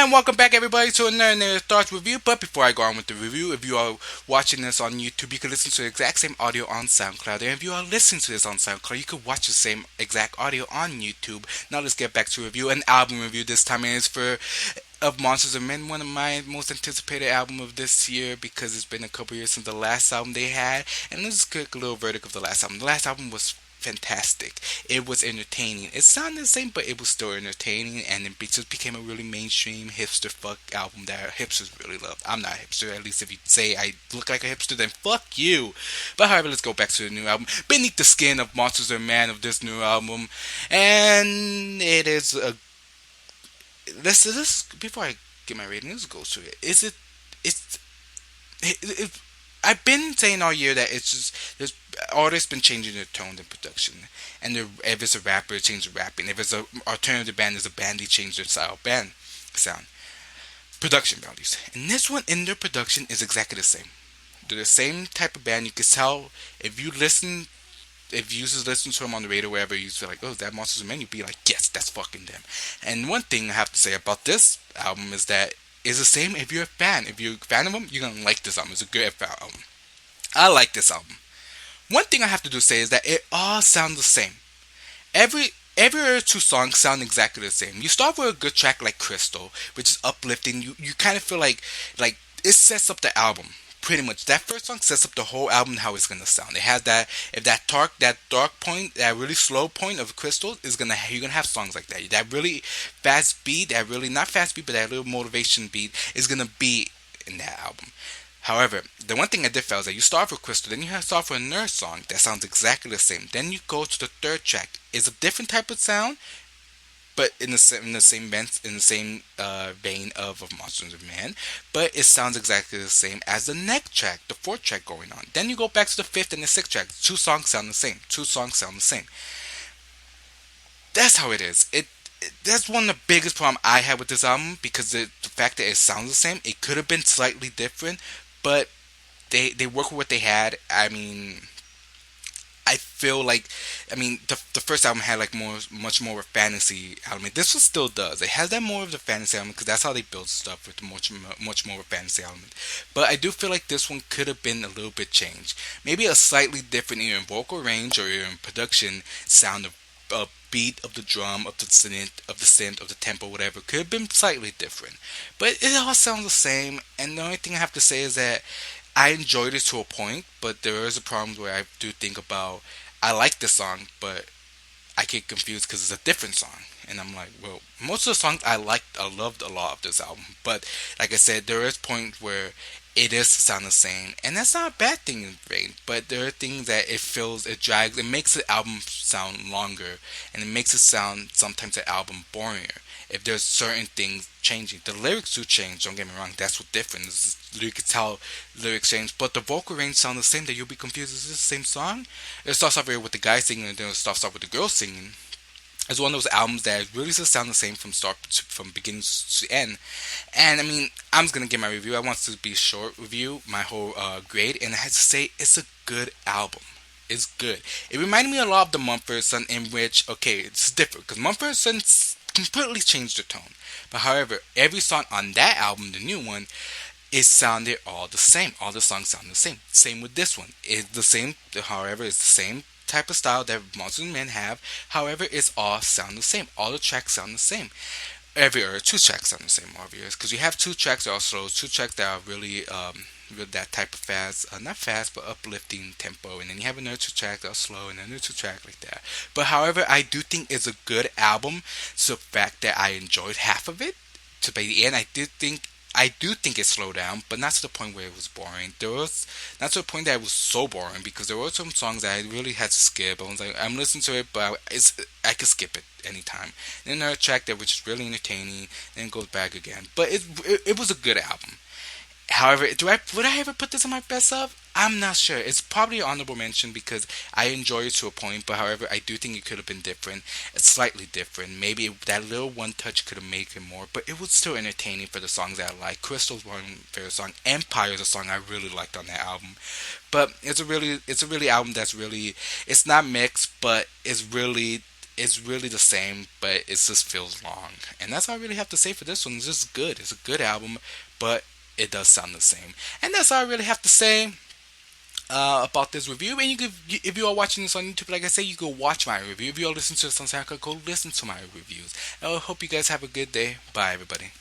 And welcome back, everybody, to another Negative Thoughts review. But before I go on with the review, if you are watching this on YouTube, you can listen to the exact same audio on SoundCloud. And if you are listening to this on SoundCloud, you can watch the same exact audio on YouTube. Now let's get back to review. An album review this time is for of Monsters of Men, one of my most anticipated album of this year because it's been a couple years since the last album they had. And let's get a little verdict of the last album. The last album was fantastic. It was entertaining. It sounded the same, but it was still entertaining, and it just became a really mainstream hipster fuck album that hipsters really love. I'm not a hipster, at least if you say I look like a hipster, then fuck you. But however, let's go back to the new album. Beneath the Skin of Monsters of Man of this new album, and it is a. This before I get my rating, let's go to it. Is it? It's. It, I've been saying all year that it's just there's artists been changing their tone and production, and if it's a rapper, they change the rapping. If it's a alternative band, there's a band, they change their style, band sound, production values. And this one in their production is exactly the same. They're the same type of band. You can tell if you listen. If users listen to them on the radio, wherever, you feel like, oh, that Monsters of Men, you'd be like, yes, that's fucking them. And one thing I have to say about this album is that it's the same if you're a fan. If you're a fan of them, you're gonna like this album. It's a good album. I like this album. One thing I have to do say is that it all sounds the same. Every other two songs sound exactly the same. You start with a good track like Crystal, which is uplifting. You kind of feel like it sets up the album. Pretty much, that first song sets up the whole album how it's gonna sound. It has that if that dark point, that really slow point of Crystal is gonna you're gonna have songs like that. That really fast beat, that really not fast beat, but that little motivation beat is gonna be in that album. However, the one thing I did feel is that you start with Crystal, then you have to start with a Nurse song that sounds exactly the same. Then you go to the third track. It's a different type of sound, but in the same vein of Monsters of Man, but it sounds exactly the same as the next track, the fourth track going on. Then you go back to the fifth and the sixth track. Two songs sound the same. Two songs sound the same. That's how it is. That's one of the biggest problem I had with this album because the fact that it sounds the same. It could have been slightly different, but they work with what they had. I mean, I feel like, the first album had like much more of a fantasy element. This one still does. It has that more of the fantasy element because that's how they build stuff with much more of a fantasy element. But I do feel like this one could have been a little bit changed. Maybe a slightly different either in vocal range or in production sound of beat of the drum, of the tempo, whatever, could have been slightly different. But it all sounds the same, and the only thing I have to say is that I enjoyed it to a point, but there is a problem where I do think about I like this song, but I get confused because it's a different song, and I'm like, well, most of the songs I loved a lot of this album, but like I said, there is point where it is sound the same, and that's not a bad thing in vain. But there are things that it drags, it makes the album sound longer, and it makes it sound sometimes the album boringer. If there's certain things changing, the lyrics do change. Don't get me wrong, that's what different is. You can tell lyrics change, but the vocal range sound the same. That you'll be confused. Is this the same song? It starts off here with the guy singing, and then it starts off with the girl singing. It's one of those albums that really just sound the same from beginning to end. And I mean, I'm just gonna give my review. I want it to be a short review, my whole grade, and I have to say it's a good album. It's good. It reminded me a lot of the Mumford & Son, in which it's different because Mumford & Son completely changed the tone. But however, every song on that album, the new one, it sounded all the same. All the songs sound the same. Same with this one. It's the same. However, it's the same type of style that Monsters and Men have. However, it's all sound the same. All the tracks sound the same. Every other two tracks sound the same. Obvious, because you have two tracks that are slow, two tracks that are really with that type of fast, not fast, but uplifting tempo, and then you have another two track that are slow, and another two track like that. But however, I do think it's a good album. So the fact that I enjoyed half of it to by the end, I do think it slowed down, but not to the point where it was boring. There was not to the point that it was so boring because there were some songs that I really had to skip. I was like, I'm listening to it, but I could skip it anytime. Then another track that was just really entertaining, then it goes back again. But it was a good album. However, would I ever put this on my best of? I'm not sure. It's probably an honorable mention because I enjoy it to a point, but however, I do think it could have been different. It's slightly different. Maybe that little one touch could have made it more, but it was still entertaining for the songs that I like. Crystal's one favorite song. Empire is a song I really liked on that album. But it's a really album that's really, it's not mixed, but it's really it's really the same, but it just feels long. And that's all I really have to say for this one. It's just good. It's a good album, but it does sound the same. And that's all I really have to say about this review. And if you are watching this on YouTube, like I say, you can watch my review. If you are listening to this on SoundCloud, go listen to my reviews. I hope you guys have a good day. Bye, everybody.